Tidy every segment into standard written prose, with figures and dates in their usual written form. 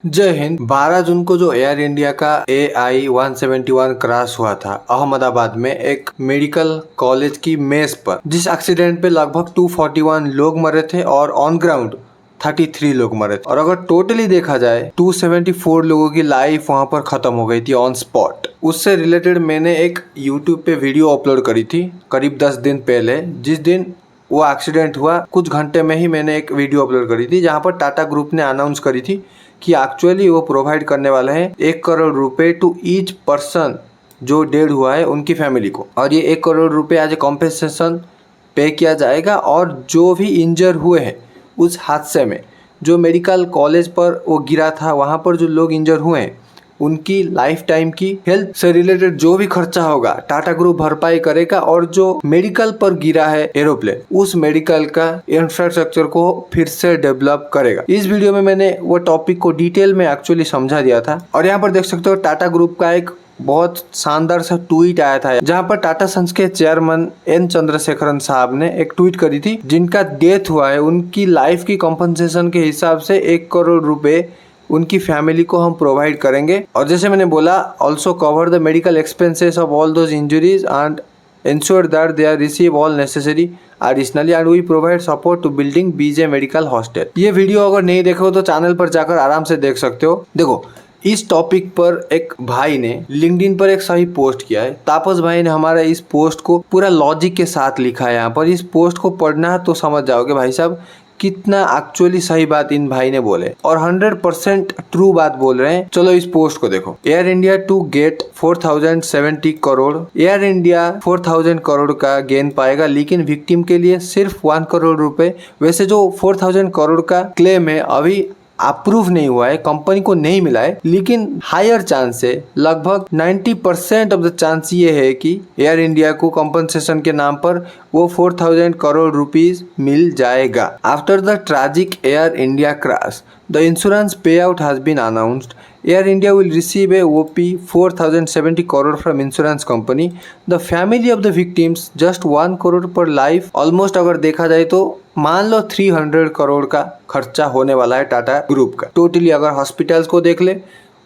जय हिंद। 12 जून को जो एयर इंडिया का AI-171 क्रैश हुआ था अहमदाबाद में एक मेडिकल कॉलेज की मेस पर, जिस एक्सीडेंट पे लगभग 241 लोग मरे थे और ऑन ग्राउंड 33 लोग मरे थे। और अगर टोटली देखा जाए 274 लोगों की लाइफ वहां पर खत्म हो गई थी ऑन स्पॉट। उससे रिलेटेड मैंने एक यूट्यूब पे वीडियो अपलोड करी थी करीब 10 दिन पहले। जिस दिन वो एक्सीडेंट हुआ कुछ घंटे में ही मैंने एक वीडियो अपलोड करी थी जहाँ पर टाटा ग्रुप ने अनाउंस करी थी कि एक्चुअली वो प्रोवाइड करने वाले हैं 1 करोड़ रुपए टू ईच पर्सन जो डेड हुआ है उनकी फैमिली को। और ये 1 करोड़ रुपए एज ए कॉम्पेंसेशन पे किया जाएगा। और जो भी इंजर हुए हैं उस हादसे में, जो मेडिकल कॉलेज पर वो गिरा था वहाँ पर जो लोग इंजर हुए हैं उनकी लाइफ टाइम की हेल्थ से रिलेटेड जो भी खर्चा होगा टाटा ग्रुप भरपाई करेगा। और जो मेडिकल पर गिरा है एरोप्लेन, उस मेडिकल का इंफ्रास्ट्रक्चर को फिर से डेवलप करेगा। इस वीडियो में मैंने वो टॉपिक को डिटेल में एक्चुअली समझा दिया था। और यहाँ पर देख सकते हो टाटा ग्रुप का एक बहुत शानदार सा ट्वीट आया था जहाँ पर टाटा सन्स के चेयरमैन एन चंद्रशेखरन साहब ने एक ट्वीट करी थी। जिनका डेथ हुआ है उनकी लाइफ की कॉम्पनसेशन के हिसाब से 1 करोड़ रुपए उनकी फैमिली को हम प्रोवाइड करेंगे। और जैसे मैंने बोला, also cover the medical expenses of all those injuries and ensure that they receive all necessary additionally and we provide support to building BJ medical hostel. ये वीडियो अगर नहीं देखो हो तो चैनल पर जाकर आराम से देख सकते हो। देखो, इस टॉपिक पर एक भाई ने लिंक्डइन पर एक सही पोस्ट किया है। तापस भाई ने हमारा इस पोस्ट को पूरा लॉजिक के साथ लिखा है। यहाँ पर इस पोस्ट को पढ़ना है तो समझ जाओगे भाई साहब कितना एक्चुअली सही बात इन भाई ने बोले और 100% ट्रू बात बोल रहे हैं। चलो इस पोस्ट को देखो। Air India to get 4070 crore. Air India 4000 crore का गेन पाएगा, लेकिन विक्टिम के लिए सिर्फ 1 करोड़ रुपए। वैसे जो 4000 करोड़ का क्लेम है अभी अप्रूव नहीं हुआ है, कंपनी को नहीं मिला है, लेकिन हायर चांस है, लगभग 90% ऑफ द चांस ये है कि एयर इंडिया को कंपनसेशन के नाम पर वो 4000 करोड़ रुपीस मिल जाएगा। After the tragic Air India crash the insurance pay out has been announced. Air India will receive a OP 4070 crore from insurance company. The family of the victims just 1 crore per life. Almost अगर देखा जाए तो मान लो 300 करोड़ का खर्चा होने वाला है टाटा ग्रुप का टोटली। अगर हॉस्पिटल्स को देख ले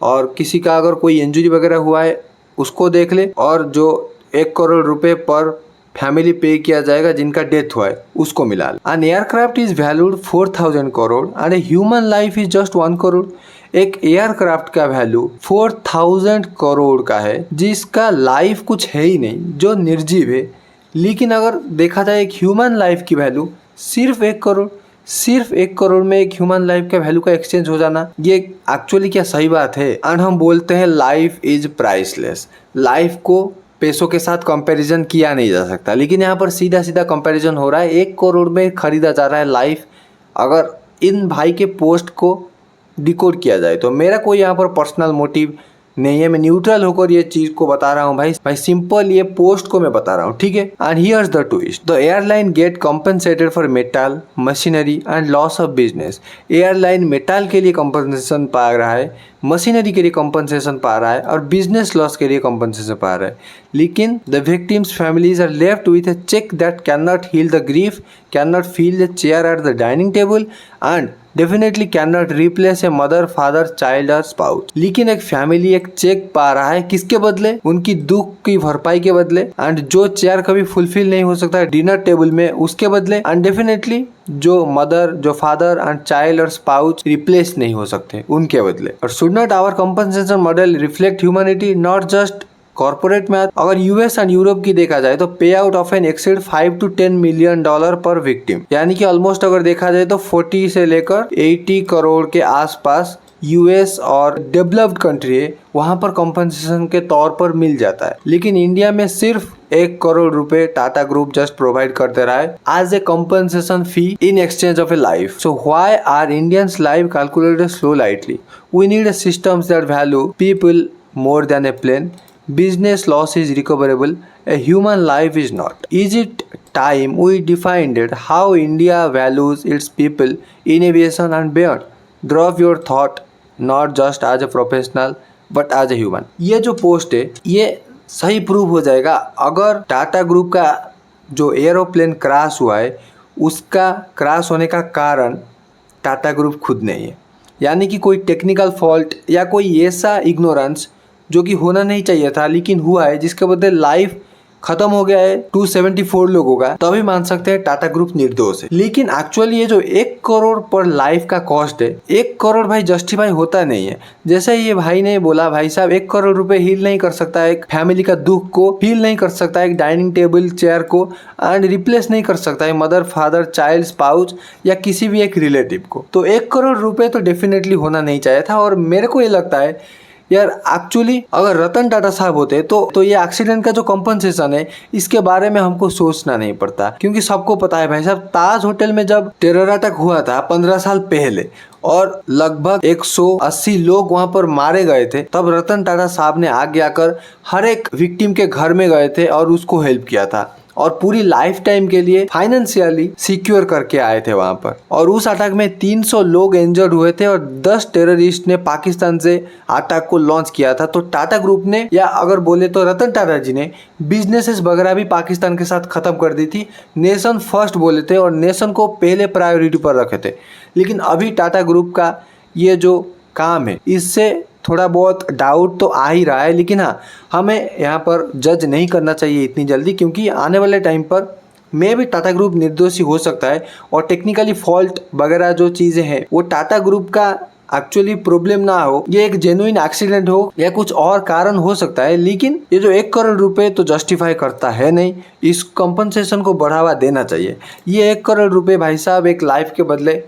और किसी का अगर कोई इंजरी वगैरह हुआ है उसको देख ले, और जो 1 करोड़ रुपए पर फैमिली पे किया जाएगा जिनका डेथ हुआ है उसको मिला ले। An aircraft is valued 4000 crore and a human life is just 1 crore. एक एयरक्राफ्ट का वैल्यू 4000 करोड़ का है जिसका लाइफ कुछ है ही नहीं, जो निर्जीव है। लेकिन अगर देखा जाए एक ह्यूमन लाइफ की वैल्यू सिर्फ 1 करोड़। सिर्फ 1 करोड़ में एक ह्यूमन लाइफ का वैल्यू का एक्सचेंज हो जाना, ये एक्चुअली क्या सही बात है। एंड हम बोलते हैं लाइफ इज प्राइसलेस। लाइफ को पैसों के साथ कंपैरिजन किया नहीं जा सकता, लेकिन यहाँ पर सीधा सीधा कंपैरिजन हो रहा है। 1 करोड़ में खरीदा जा रहा है लाइफ। अगर इन भाई के पोस्ट को डिकोड किया जाए तो मेरा कोई यहाँ पर पर्सनल मोटिव नहीं है, मैं न्यूट्रल होकर ये चीज को बता रहा हूँ भाई सिंपल ये पोस्ट को मैं बता रहा हूँ, ठीक है। And here's the twist, the airline get compensated for metal machinery and loss of business. Airline metal के लिए कॉम्पनसेशन पा रहा है, मशीनरी के लिए कॉम्पनसेशन पा रहा है और बिजनेस लॉस के लिए कॉम्पनसेशन पा रहा है। लेकिन the victims families are left with a cheque that can not heal the grief, can not feel the chair at the dining table and definitely can not replace a mother, father, child और spouse. लेकिन एक family एक check पा रहा है किसके बदले? उनकी दुख की भरपाई के बदले। एंड जो चेयर कभी फुलफिल नहीं हो सकता डिनर टेबल में उसके बदले। एंड डेफिनेटली जो मदर, जो फादर एंड चाइल्ड और स्पाउस रिप्लेस नहीं हो सकते उनके बदले। और should not our compensation model reflect humanity, not just corporate में? अगर यूएस एंड यूरोप की देखा जाए तो pay out of an exceed 5 to 10 million dollar पर विक्टिम, यानी कि ऑलमोस्ट अगर देखा जाए तो 40 से लेकर 80 करोड़ के आसपास यूएस और डेवलप्ड कंट्री है वहां पर कंपनसेशन के तौर पर मिल जाता है। लेकिन इंडिया में सिर्फ 1 करोड़ रुपए टाटा ग्रुप जस्ट प्रोवाइड करते रहा है as a compensation fee in exchange of a life. So why are Indians life calculated so lightly? We need a systems that value people more than a plane. Business loss is recoverable, a human life is not. Is it time we defined it how India values its people in aviation and beyond? Drop your thought not just as a professional but as a human. ये जो post है ये सही prove हो जाएगा अगर Tata group का जो एरोप्लेन क्रैश हुआ है उसका क्रैश होने का कारण टाटा ग्रुप खुद नहीं है। यानी कि कोई टेक्निकल फॉल्ट या कोई ऐसा इग्नोरेंस जो कि होना नहीं चाहिए था लेकिन हुआ है, जिसके बदले लाइफ खत्म हो गया है 274 लोगों का, तभी मान सकते हैं टाटा ग्रुप निर्दोष है। लेकिन एक्चुअली ये जो 1 करोड़ पर लाइफ का कॉस्ट है, 1 करोड़ भाई जस्टिफाई होता नहीं है। जैसे ये भाई ने बोला, भाई साहब 1 करोड़ रुपए हील नहीं कर सकता एक फैमिली का दुख को, हील नहीं कर सकता एक डाइनिंग टेबल चेयर को, एंड रिप्लेस नहीं कर सकता है मदर फादर चाइल्ड स्पाउस या किसी भी एक रिलेटिव को। तो 1 करोड़ रुपए तो डेफिनेटली होना नहीं चाहिए था। और मेरे को ये लगता है यार, एक्चुअली अगर रतन टाटा साहब होते तो ये एक्सीडेंट का जो कंपनसेशन है इसके बारे में हमको सोचना नहीं पड़ता, क्योंकि सबको पता है भाई साहब, ताज होटल में जब टेरर अटैक हुआ था 15 साल पहले और लगभग 180 लोग वहां पर मारे गए थे, तब रतन टाटा साहब ने आगे आकर हर एक विक्टिम के घर में गए थे और उसको हेल्प किया था और पूरी लाइफ टाइम के लिए फाइनेंशियली सिक्योर करके आए थे वहां पर। और उस अटैक में 300 लोग इंजर्ड हुए थे और 10 टेररिस्ट ने पाकिस्तान से अटैक को लॉन्च किया था। तो टाटा ग्रुप ने, या अगर बोले तो रतन टाटा जी ने, बिजनेसेस वगैरह भी पाकिस्तान के साथ खत्म कर दी थी। नेशन फर्स्ट बोले थे और नेशन को पहले प्रायोरिटी पर रखे थे। लेकिन अभी टाटा ग्रुप का ये जो काम है, इससे थोड़ा बहुत डाउट तो आ ही रहा है। लेकिन हाँ, हमें यहाँ पर जज नहीं करना चाहिए इतनी जल्दी, क्योंकि आने वाले टाइम पर मे भी टाटा ग्रुप निर्दोषी हो सकता है और टेक्निकली फॉल्ट वगैरह जो चीज़ें हैं वो टाटा ग्रुप का एक्चुअली प्रॉब्लम ना हो, ये एक जेन्युइन एक्सीडेंट हो या कुछ और कारण हो सकता है। लेकिन ये जो 1 करोड़ रुपए तो जस्टिफाई करता है नहीं, इस कंपनसेशन को बढ़ावा देना चाहिए। ये 1 करोड़ रुपए भाई साहब एक लाइफ के बदले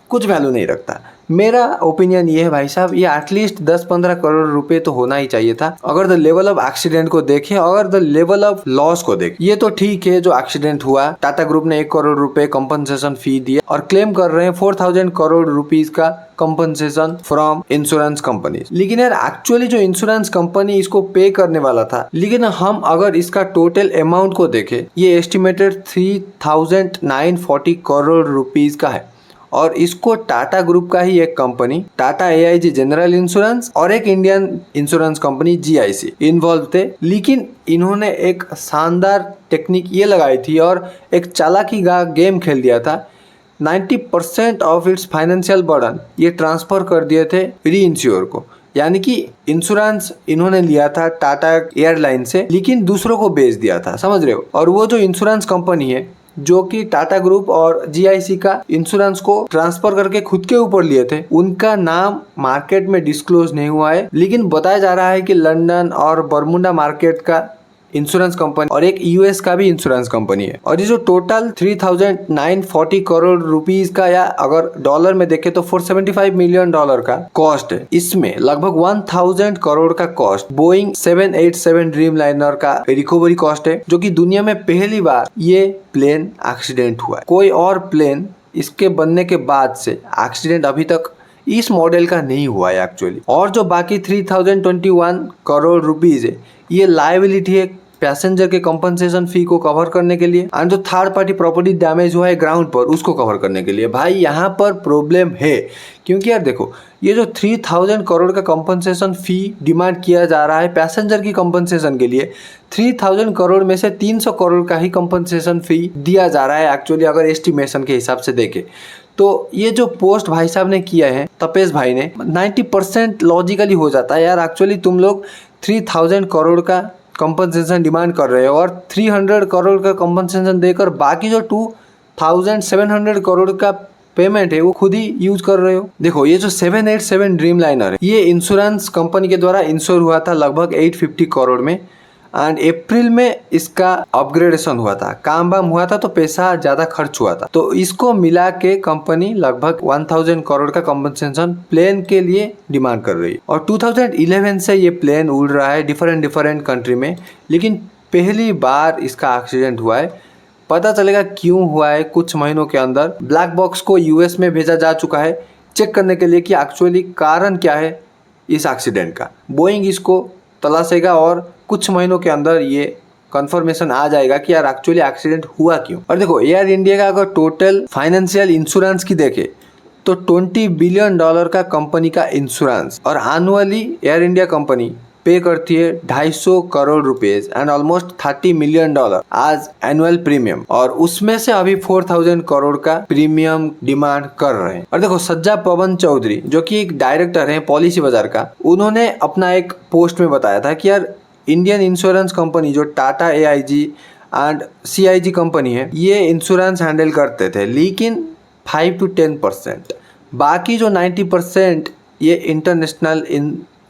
कुछ वैल्यू नहीं रखता। मेरा ओपिनियन ये है भाई साहब, ये एटलीस्ट 10-15 करोड़ रुपए तो होना ही चाहिए था। अगर द लेवल ऑफ एक्सीडेंट को देखें, अगर द लेवल ऑफ लॉस को देखें, ये तो ठीक है जो एक्सीडेंट हुआ, टाटा ग्रुप ने 1 करोड़ रुपए कंपनसेशन फी दिया और क्लेम कर रहे हैं 4000 करोड़ रुपीज का कंपनसेशन फ्रॉम इंश्योरेंस कंपनी। लेकिन यार एक्चुअली जो इंश्योरेंस कंपनी इसको पे करने वाला था, लेकिन हम अगर इसका टोटल अमाउंट को देखें, ये एस्टिमेटेड 3940 करोड़ रुपीज का है। और इसको टाटा ग्रुप का ही एक company Tata AIG general insurance और एक Indian insurance company GIC involve थे। लेकिन इन्होंने एक शानदार टेक्निक ये लगाई थी और एक चालाकी का गेम खेल दिया था। 90% ऑफ इट्स फाइनेंशियल बर्डन ये ट्रांसफर कर दिए थे री इंश्योर को, यानी कि इंश्योरेंस इन्होंने लिया था टाटा एयरलाइन से, लेकिन दूसरों को बेच दिया था, समझ रहे हो। और वो जो इंश्योरेंस कंपनी है जो कि टाटा ग्रुप और GIC का इंश्योरेंस को ट्रांसफर करके खुद के ऊपर लिए थे, उनका नाम मार्केट में डिस्क्लोज नहीं हुआ है। लेकिन बताया जा रहा है कि लंदन और बरमुडा मार्केट का इंश्योरेंस कंपनी और एक US का भी इंश्योरेंस कंपनी है। और ये जो टोटल 3940 करोड़ रुपीस का, या अगर डॉलर में देखें तो $475 मिलियन का कॉस्ट है, इसमें लगभग 1000 करोड़ का कॉस्ट बोइंग 787 ड्रीम लाइनर का रिकवरी कॉस्ट है, जो कि दुनिया में पहली बार ये प्लेन एक्सीडेंट हुआ है। कोई और प्लेन इसके बनने के बाद से एक्सीडेंट अभी तक इस मॉडल का नहीं हुआ है एक्चुअली। और जो बाकी 3021 करोड़ रुपीज है, ये लायबिलिटी है पैसेंजर के कंपनसेशन फी को कवर करने के लिए, एंड जो थर्ड पार्टी प्रॉपर्टी डैमेज हुआ है ग्राउंड पर उसको कवर करने के लिए। भाई यहाँ पर प्रॉब्लम है, क्योंकि यार देखो, ये जो 3000 करोड़ का कंपनसेशन फी डिमांड किया जा रहा है पैसेंजर की कंपनसेशन के लिए, 3000 करोड़ में से 300 करोड़ का ही कंपनसेशन फी दिया जा रहा है एक्चुअली, अगर एस्टिमेशन के हिसाब से देखें तो। ये जो पोस्ट भाई साहब ने किया है, तपेश भाई ने, 90% लॉजिकली हो जाता है यार। एक्चुअली तुम लोग 3000 करोड़ का कंपनसेशन डिमांड कर रहे हो और 300 करोड़ का कंपनसेशन देकर बाकी जो 2700 करोड़ का पेमेंट है वो खुद ही यूज कर रहे हो। देखो, ये जो 787 ड्रीम लाइनर है, ये इंश्योरेंस कंपनी के द्वारा इंश्योर हुआ था लगभग 850 करोड़ में, एंड अप्रैल में इसका अपग्रेडेशन हुआ था, काम वाम हुआ था, तो पैसा ज्यादा खर्च हुआ था। तो इसको मिला के कंपनी लगभग 1000 करोड़ का कंपनसेशन प्लेन के लिए डिमांड कर रही है। और 2011 से ये प्लेन उड़ रहा है डिफरेंट कंट्री में, लेकिन पहली बार इसका एक्सीडेंट हुआ है। पता चलेगा क्यों हुआ है कुछ महीनों के अंदर। ब्लैक बॉक्स को US में भेजा जा चुका है चेक करने के लिए कि एक्चुअली कारण क्या है इस एक्सीडेंट का। बोइंग इसको तलाशेगा और कुछ महीनों के अंदर ये कंफर्मेशन आ जाएगा कि यार एक्चुअली एक्सीडेंट हुआ क्यों। और देखो, एयर इंडिया का अगर टोटल फाइनेंशियल इंश्योरेंस की देखे तो $20 बिलियन का कंपनी का इंश्योरेंस, और एनुअली एयर इंडिया कंपनी पे करती है 250 crore rupees and almost $30 million आज एनुअल प्रीमियम, और उसमें से अभी 4000 करोड़ का प्रीमियम डिमांड कर रहे हैं। और देखो सज्जा पवन चौधरी जो कि एक डायरेक्टर है पॉलिसी बाजार का, उन्होंने अपना एक पोस्ट में बताया था कि यार इंडियन इंश्योरेंस कंपनी जो Tata AIG and CIG company है, ये इंश्योरेंस हैंडल करते थे, लेकिन 5 to 10%, बाकी जो 90% ये इंटरनेशनल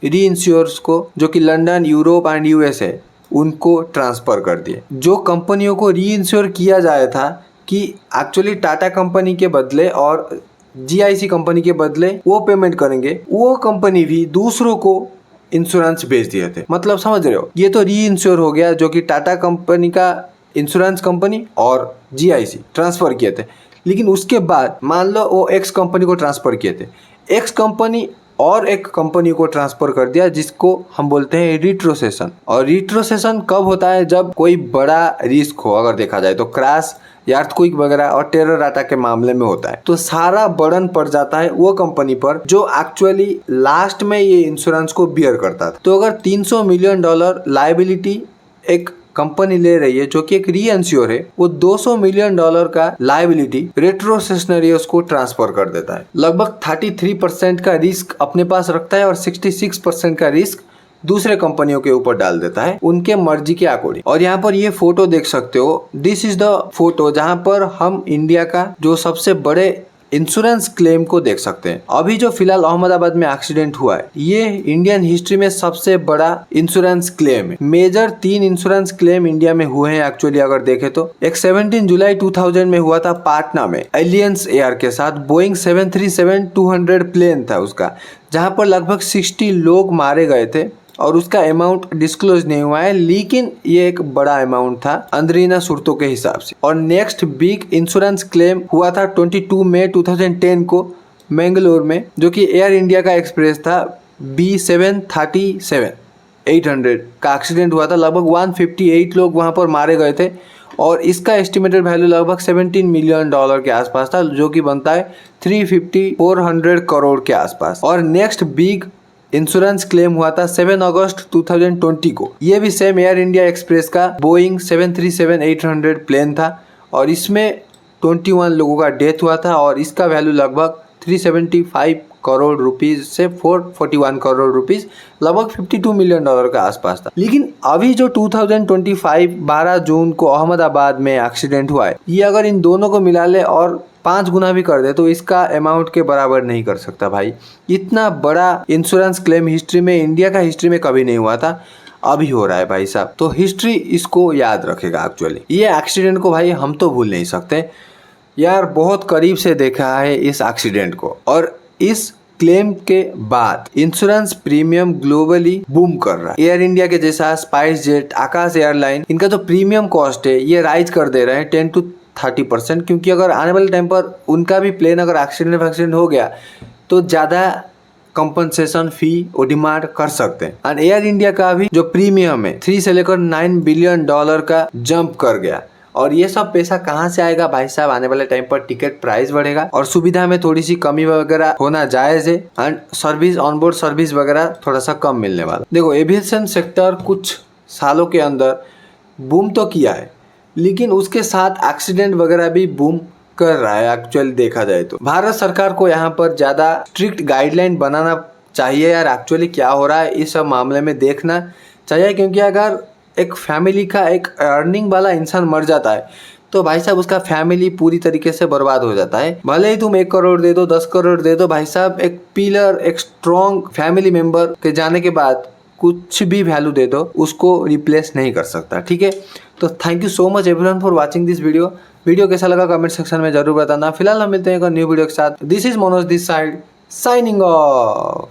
री इंश्योर्स को जो कि लंदन, यूरोप एंड USA उनको ट्रांसफ़र कर दिए। जो कंपनियों को री इंश्योर किया जाया था कि एक्चुअली टाटा कंपनी के बदले और GIC कंपनी के बदले वो पेमेंट करेंगे, वो कंपनी भी दूसरों को इंश्योरेंस बेच दिए थे। मतलब समझ रहे हो, ये तो री इंश्योर हो गया जो कि टाटा कंपनी का इंश्योरेंस कंपनी और GIC ट्रांसफ़र किए थे, लेकिन उसके बाद मान लो वो एक्स कंपनी को ट्रांसफ़र किए थे, एक्स कंपनी और एक कंपनी को ट्रांसफ़र कर दिया, जिसको हम बोलते हैं रिट्रोसेशन। और रिट्रोसेशन कब होता है? जब कोई बड़ा रिस्क हो, अगर देखा जाए तो क्रैश या अर्थक्वेक वगैरह और टेरर अटैक के मामले में होता है, तो सारा बर्डन पड़ जाता है वो कंपनी पर जो एक्चुअली लास्ट में ये इंश्योरेंस को बियर करता था। तो अगर $300 मिलियन लायबिलिटी एक कंपनी ले रही है जो कि एक री इंश्योर है, वो $200 मिलियन का लायबिलिटी रेट्रोसेशनरियोस को ट्रांसफर कर देता है। लगभग 33% का रिस्क अपने पास रखता है और 66% का रिस्क दूसरे कंपनियों के ऊपर डाल देता है उनके मर्जी के अकॉर्डिंग। और यहाँ पर ये फोटो देख सकते हो, दिस इज द फोटो जहाँ पर हम इंडिया का जो सबसे बड़े इंश्योरेंस क्लेम को देख सकते हैं। अभी जो फिलहाल अहमदाबाद में एक्सीडेंट हुआ है, ये इंडियन हिस्ट्री में सबसे बड़ा इंश्योरेंस क्लेम है। मेजर 3 इंश्योरेंस क्लेम इंडिया में हुए हैं एक्चुअली अगर देखे तो। एक 17 जुलाई 2000 में हुआ था पाटना में एलियंस एयर के साथ, बोइंग 737-200 प्लेन था उसका, जहां पर लगभग 60 लोग मारे गए थे और उसका अमाउंट डिस्क्लोज नहीं हुआ है, लेकिन ये एक बड़ा अमाउंट था अंदरीना सूरतों के हिसाब से। और नेक्स्ट बिग इंश्योरेंस क्लेम हुआ था 22 मई 2010 को मैंगलोर में, जो कि एयर इंडिया का एक्सप्रेस था B737-800 का एक्सीडेंट हुआ था। लगभग 158 लोग वहां पर मारे गए थे और इसका एस्टिमेटेड वैल्यू लगभग $17 मिलियन के आसपास था, जो कि बनता है 350-400 करोड़ के आसपास। और नेक्स्ट बिग इंश्योरेंस क्लेम हुआ था 7 अगस्त 2020 को। ये भी सेम एयर इंडिया एक्सप्रेस का बोइंग 737-800 प्लेन था और इसमें 21 लोगों का डेथ हुआ था और इसका वैल्यू लगभग 375 करोड़ रुपीज से 441 करोड़ रुपीज, लगभग $52 मिलियन के आसपास था। लेकिन अभी जो 2025 12 जून को अहमदाबाद में एक्सीडेंट हुआ है, ये अगर इन दोनों को मिला ले और 5 गुना भी कर दे तो इसका अमाउंट के बराबर नहीं कर सकता भाई। इतना बड़ा इंश्योरेंस क्लेम हिस्ट्री में, इंडिया का हिस्ट्री में कभी नहीं हुआ था, अभी हो रहा है भाई साहब। तो हिस्ट्री इसको याद रखेगा एक्चुअली। ये एक्सीडेंट को भाई हम तो भूल नहीं सकते यार, बहुत करीब से देखा है इस एक्सीडेंट को। और इस क्लेम के बाद इंश्योरेंस प्रीमियम ग्लोबली बूम कर रहा है। एयर इंडिया के जैसा स्पाइस जेट, आकाश एयरलाइन, इनका जो प्रीमियम कॉस्ट है ये राइज कर दे रहे हैं 10 to 30%, क्योंकि अगर आने वाले टाइम पर उनका भी प्लेन अगर एक्सीडेंट हो गया तो ज़्यादा कंपनसेशन फी वो डिमांड कर सकते हैं। और एयर इंडिया का भी जो प्रीमियम है 3 से लेकर $9 बिलियन का जंप कर गया। और ये सब पैसा कहाँ से आएगा भाई साहब? आने वाले टाइम पर टिकट प्राइस बढ़ेगा और सुविधा में थोड़ी सी कमी वगैरह होना जायज है एंड सर्विस, ऑनबोर्ड सर्विस वगैरह थोड़ा सा कम मिलने वाला। देखो एविएशन सेक्टर कुछ सालों के अंदर बूम तो किया है, लेकिन उसके साथ एक्सीडेंट वगैरह भी बूम कर रहा है एक्चुअली देखा जाए तो। भारत सरकार को यहाँ पर ज़्यादा स्ट्रिक्ट गाइडलाइन बनाना चाहिए यार। एक्चुअली क्या हो रहा है इस सब मामले में देखना चाहिए, क्योंकि अगर एक फैमिली का एक अर्निंग वाला इंसान मर जाता है तो भाई साहब उसका फैमिली पूरी तरीके से बर्बाद हो जाता है। भले ही तुम 1 करोड़ दे दो, 10 करोड़ दे दो, भाई साहब एक पिलर, एक स्ट्रॉन्ग फैमिली मेंबर के जाने के बाद कुछ भी वैल्यू दे दो उसको रिप्लेस नहीं कर सकता। ठीक है, तो thank you so much everyone for watching this video कैसा लगा कमेंट सेक्शन में जरूर बताना। फिलहाल हम मिलते हैं एक न्यू वीडियो के साथ। This is Manoj this side signing off.